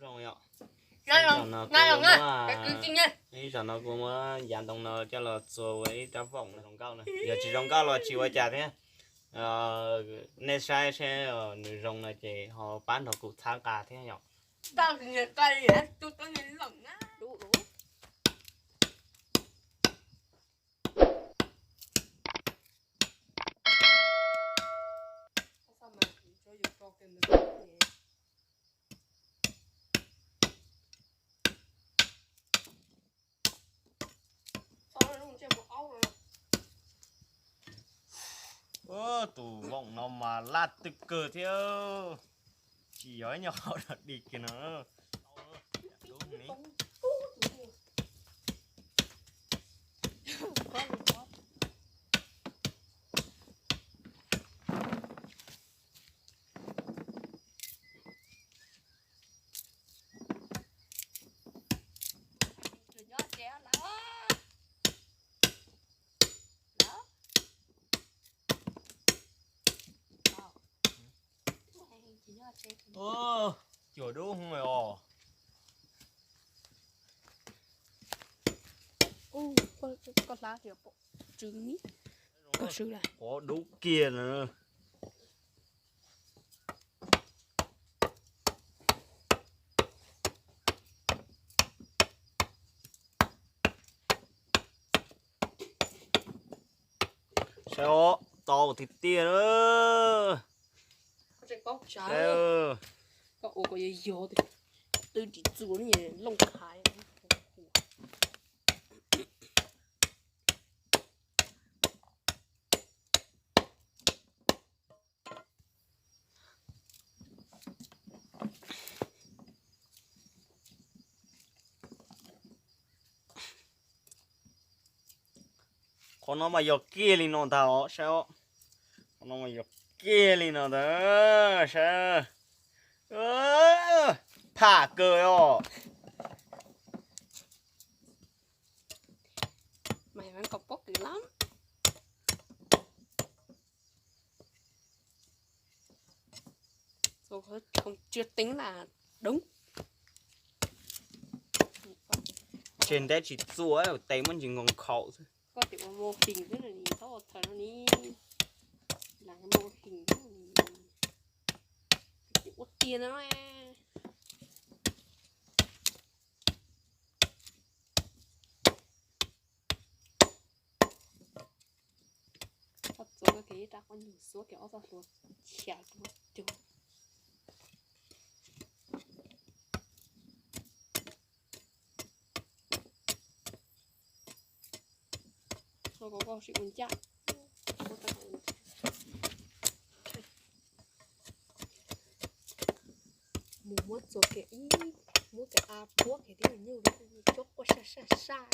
rồi ạ. Nó cái kinh nhá. Ý giờ nó cũng dàn đồng nó cho là rồi với trái vòng này trồng cao này. Giờ chỉ trồng cao là chịu ai chả thế. Nên sai sẽ người trồng này chỉ họ bán họ cũng thang cả thế nhỉ. Tao thì người cây hả? Tôi nhìn lỏng á. Đủ. Sao mà cho dù cho cái mình vậy? Sao nó không chơi một ốc rồi? Tủ vòng nó mà lát tức cờ theo. Chỉ nói nhỏ là đi kia nó. Đúng ní. Kiểu đúng không rồi Con lá thì bộ trứng ý. Có sự này. có đủ kia nữa. Sao to thịt tia nữa. Có chạy bóc trái. Sao Có ổ có gì vô thì từ chỉ chuột như lông khái. con nó mà giọt kia lên nó thảo sao con nó mà giọt kia lên nó đó sao thả cười ó Mày vẫn còn bóc dữ lắm. Rồi không chưa tính là đúng. trên đấy chỉ chúa ấy tay mình chỉ ngon khẩu thôi. Có thể mà mô hình rất là nhìn sao thật nó ní là cái mô hình rất là nhìn cái út tiền nó nè. Thật rồi cái ta có nhiều số kiểu ra số chả một chút. Rồi có sự quan trọng. Muốn rồi cái muốn cái buộc cái gì nhiều đấy chốt quá xa.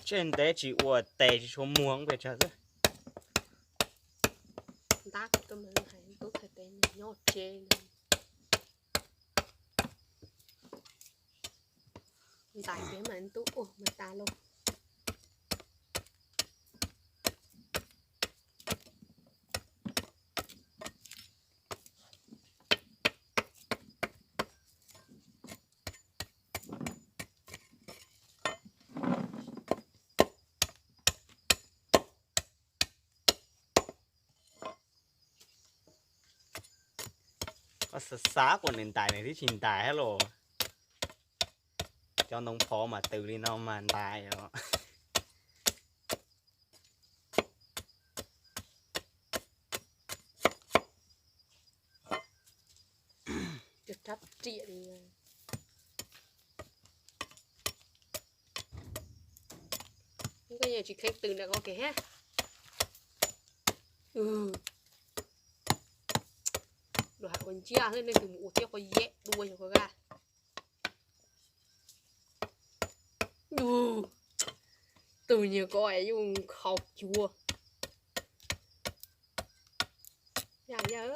Trên đấy chỉ ủa tay chỉ số muống về chờ thôi. Ta tôi mình thấy tôi thấy tên nhỏ trên tại cái mình tôi mà ta luôn Có xá của nền tảng này thì trình tải hết rồi cho nông phó mà từ đi nó mà tài rồi. được trách chuyện cái gì chỉ khách từ đã có cái ha đồ hạt còn chia lên đây từ mũ tiếp có dễ đuôi cho có gà từ nhiều coi dùng khóc chua dạ ơi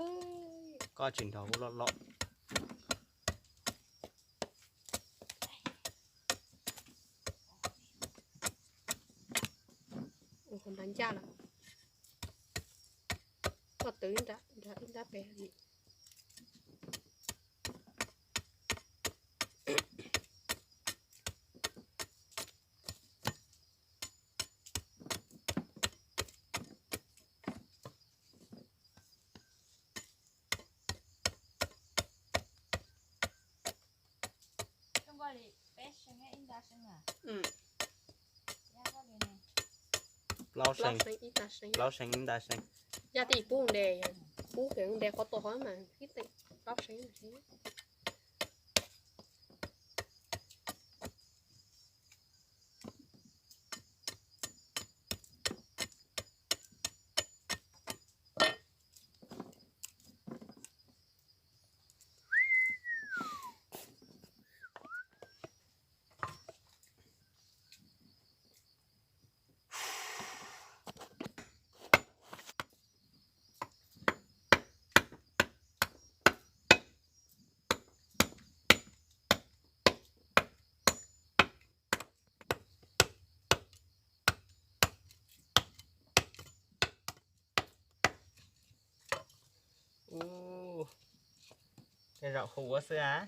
có trình thầu lọt lọt cha là có tới đã bé gì ừ lau xanh lau xanh đa xanh gia thì bún đề cái đề có tổ hóa mà ít tịnh lau xanh là thế cái rau khô quá xưa á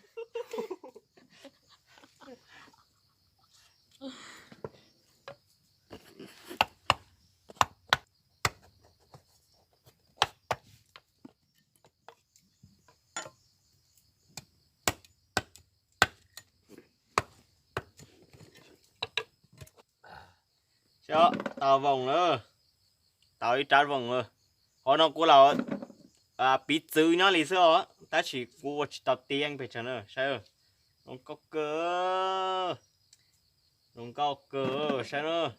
cho tao vòng nữa tao đi trái vòng nữa họ nó cũng là biết chữ nó lý sao á ta chỉ của chỉ tao tiếng về cho nữa sao không có cơ sao nữa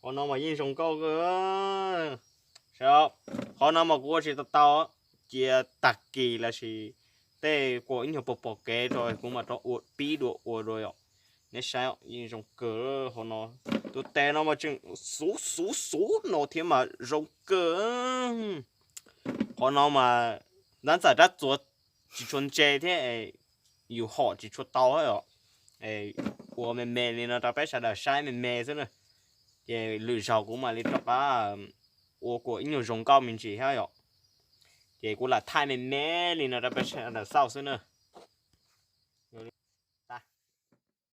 họ nó mà nhìn không có cơ sao họ nó mà của chỉ tao á chỉ tạc kỳ là chỉ tê của những bộ bộ kế rồi cũng mà cho uột bí đồ uột rồi ạ nên sao nhìn trong cỡ họ nó tụi tê nó mà chừng số nó thêm mà rong cỡ họ nó mà đang giải ra chuột chỉ chuẩn chế thếอยู่họ chỉ chuột tao ấy ạ của mình lên nó ta phải là sai mình thế nữa thì lựa chọn cũng mà lên tập á của những rong cao mình chỉ hay ạ thì cũng là thay mình lên nó ta phải là sao thế nữa